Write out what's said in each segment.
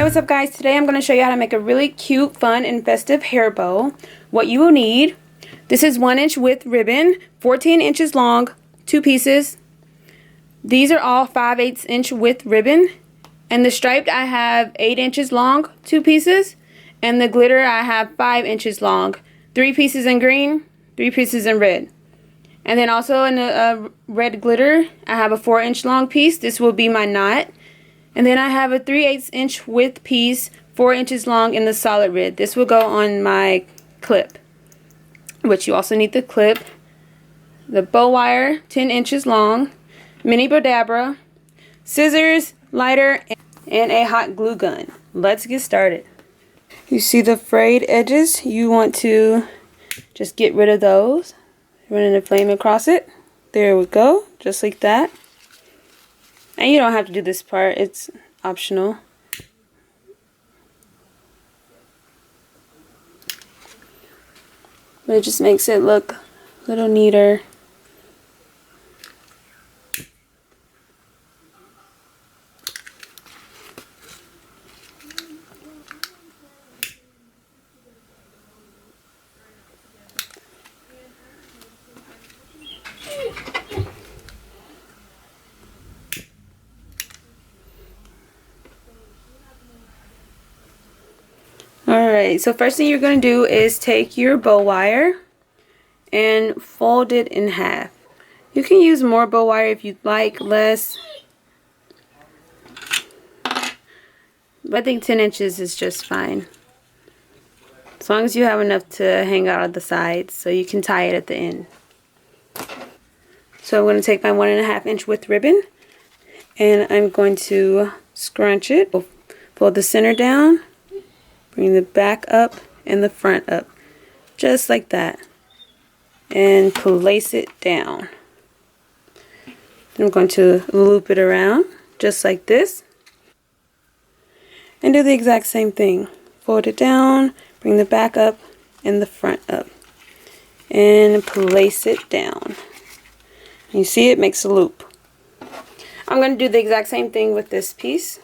what's up guys? Today I'm going to show you how to make a really cute, fun, and festive hair bow. What you will need, this is 1-inch width ribbon, 14 inches long, 2 pieces. These are all 5/8 inch width ribbon. And the striped I have 8 inches long, 2 pieces. And the glitter I have 5 inches long, 3 pieces in green, 3 pieces in red. And then also in the red glitter, I have a 4-inch long piece. This will be my knot. And then I have a 3/8 inch width piece, 4 inches long in the solid red. This will go on my clip, which you also need the clip, the bow wire, 10 inches long, mini Bowdabra, scissors, lighter, and a hot glue gun. Let's get started. You see the frayed edges? You want to just get rid of those. Running a flame across it. There we go, just like that. And you don't have to do this part, it's optional. But it just makes it look a little neater. Alright, so first thing you're going to do is take your bow wire and fold it in half. You can use more bow wire if you'd like, less. But I think 10 inches is just fine. As long as you have enough to hang out at the sides so you can tie it at the end. So I'm going to take my 1.5 inch width ribbon and I'm going to scrunch it. Fold the center down. Bring the back up and the front up, just like that, and place it down. Then I'm going to loop it around, just like this, and do the exact same thing. Fold it down, bring the back up and the front up, and place it down. You see it makes a loop. I'm going to do the exact same thing with this piece.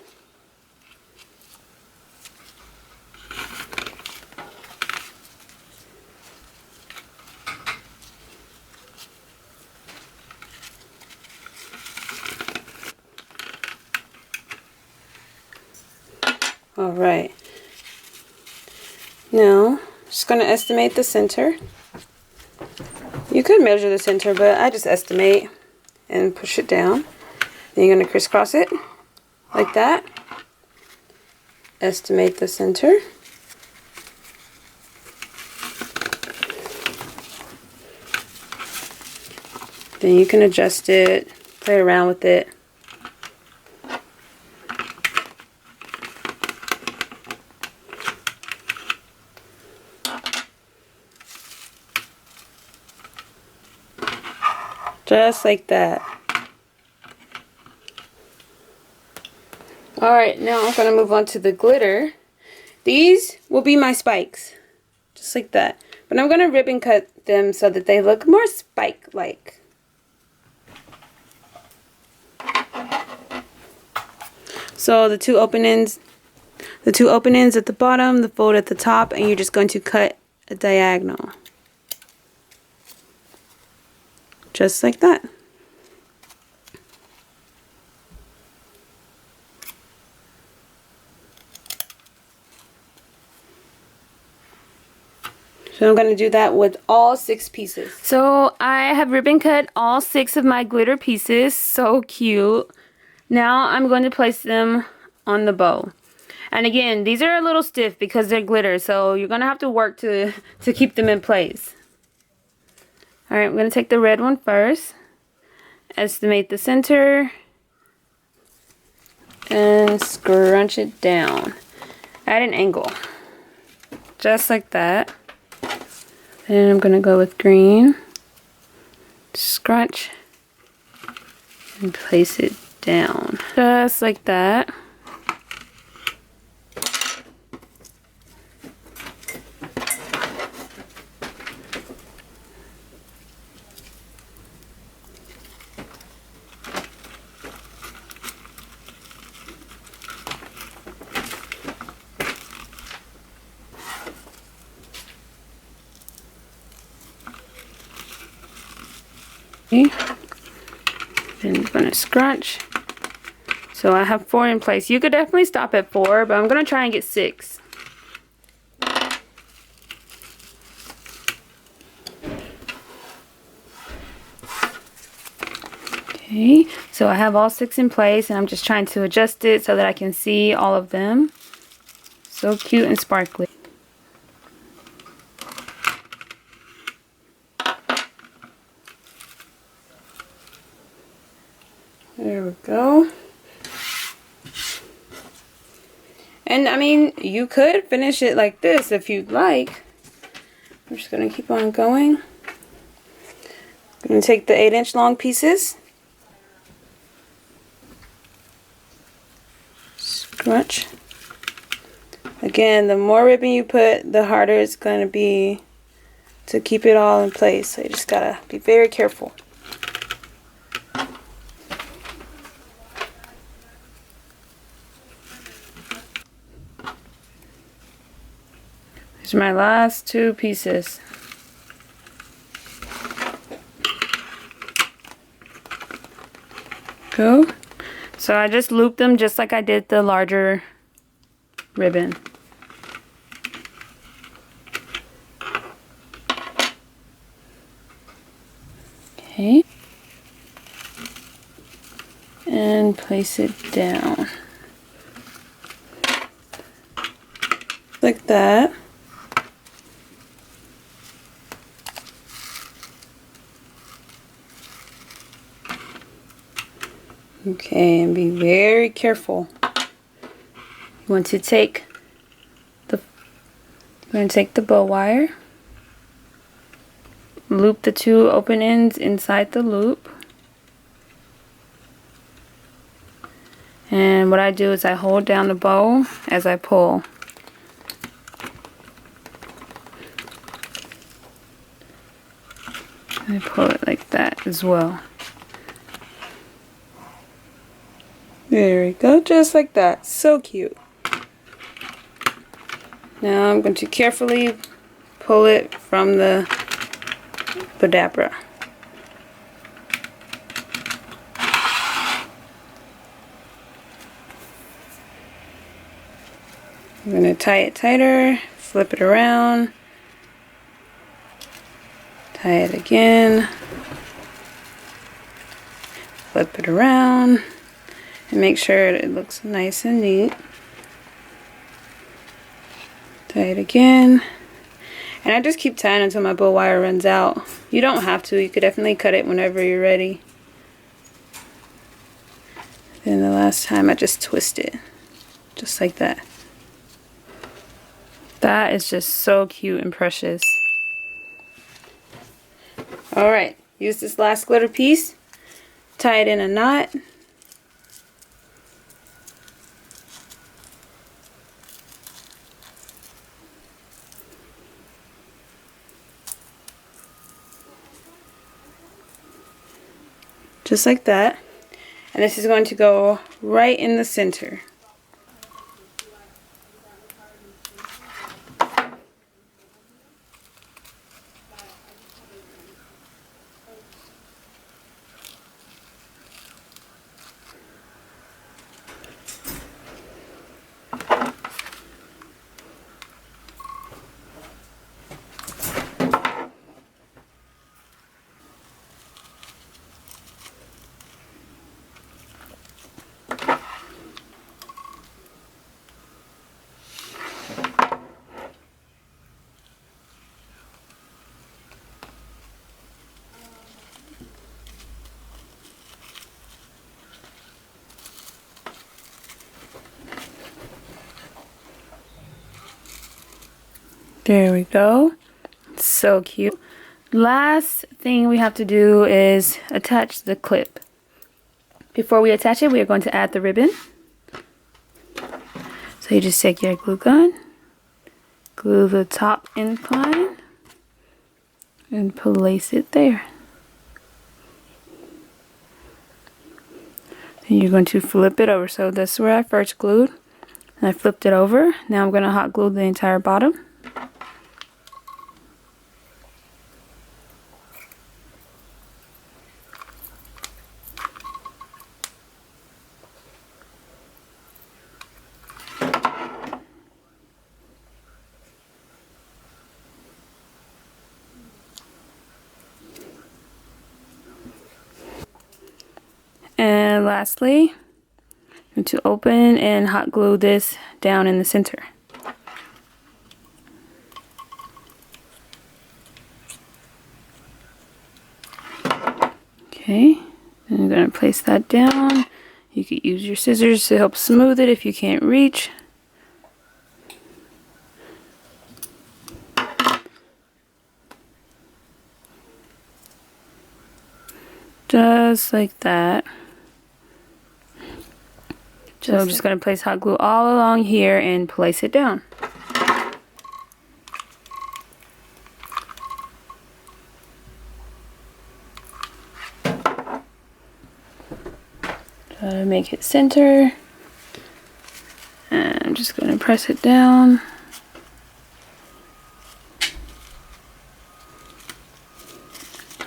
Alright, now just going to estimate the center. You could measure the center, but I just estimate and push it down. Then you're going to crisscross it like that. Estimate the center. Then you can adjust it, play around with it. Just like that. Alright, now I'm going to move on to the glitter. These will be my spikes. Just like that. But I'm going to ribbon cut them so that they look more spike-like. So the two openings at the bottom, the fold at the top, and you're just going to cut a diagonal. Just like that. So I'm going to do that with all 6 pieces. So I have ribbon cut all 6 of my glitter pieces. So cute. Now I'm going to place them on the bow. And again, these are a little stiff because they're glitter. So you're going to have to work to keep them in place. Alright, I'm going to take the red one first, estimate the center, and scrunch it down at an angle, just like that. Then I'm going to go with green, scrunch, and place it down, just like that. Then I'm going to scrunch. So I have 4 in place. You could definitely stop at 4, but I'm going to try and get 6. Okay, so I have all 6 in place, and I'm just trying to adjust it so that I can see all of them. So cute and sparkly. There we go. And I mean, you could finish it like this if you'd like. I'm just going to keep on going. I'm going to take the 8-inch long pieces. Scrunch. Again, the more ribbon you put, the harder it's going to be to keep it all in place. So you just got to be very careful. These are my last 2 pieces. Go. So I just looped them just like I did the larger ribbon. Okay. And place it down. Like that. Okay, and be very careful. You want to take the bow wire, loop the 2 open ends inside the loop, and what I do is I hold down the bow as I pull. I pull it like that as well. There we go, just like that. So cute. Now I'm going to carefully pull it from the Bowdabra. I'm going to tie it tighter, flip it around, tie it again, flip it around. And make sure it looks nice and neat. Tie it again. And I just keep tying until my bow wire runs out. You don't have to. You could definitely cut it whenever you're ready. Then the last time I just twist it. Just like that. That is just so cute and precious. Alright. Use this last glitter piece. Tie it in a knot. Just like that. And this is going to go right in the center. There we go. So cute. Last thing we have to do is attach the clip. Before we attach it, we are going to add the ribbon. So you just take your glue gun, glue the top incline, and place it there. Then you're going to flip it over. So that's where I first glued. And I flipped it over. Now I'm going to hot glue the entire bottom. then lastly, I'm going to open and hot glue this down in the center. Okay, then I'm going to place that down. You could use your scissors to help smooth it if you can't reach. Just like that. So I'm just going to place hot glue all along here and place it down. Make it center. And I'm just going to press it down.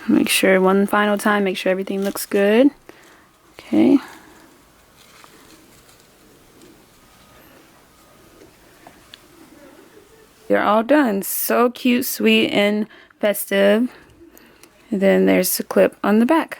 Make sure one final time, make sure everything looks good. Okay. They're all done. So cute, sweet, and festive. And then there's the clip on the back.